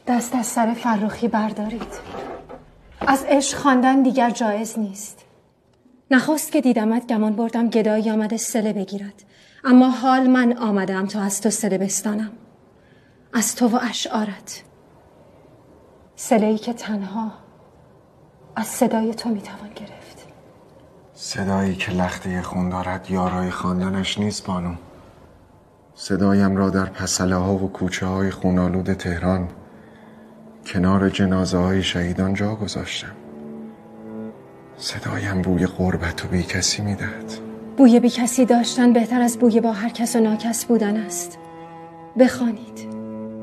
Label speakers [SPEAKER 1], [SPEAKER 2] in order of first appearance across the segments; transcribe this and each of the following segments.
[SPEAKER 1] دست از سر فرخی بردارید. از عشق خواندن دیگر جایز نیست. نخست که دیدمت گمان بردم گدایی آمده صله بگیرد، اما حال من آمدم تا از تو صله بستانم، از تو و اشعارت. صله‌ای که تنها از صدای تو میتوان گرفت.
[SPEAKER 2] صدایی که لخته خون دارد یارای خواندنش نیست بانو. صدایم را در پسله ها و کوچه های خونالود تهران کنار جنازه های شهیدان جا گذاشتم. صدایم بوی غربت و بیکسی میدهد.
[SPEAKER 1] بوی بیکسی داشتن بهتر از بوی با هر کس و ناکس بودن است. بخوانید،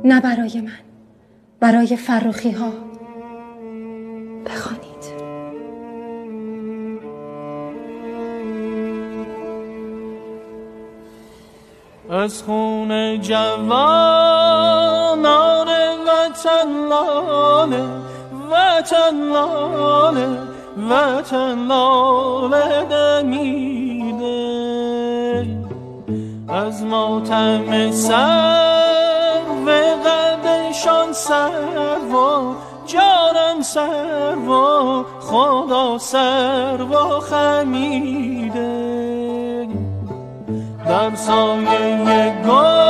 [SPEAKER 1] نه برای من، برای فرخی ها بخوانید.
[SPEAKER 3] از خون جوانان وطن لاله، وطن لاله، وطن لاله دمیده. از ماتم سر و قدشان سر و جانم سر و خدا سر و خمیده. در سایه گل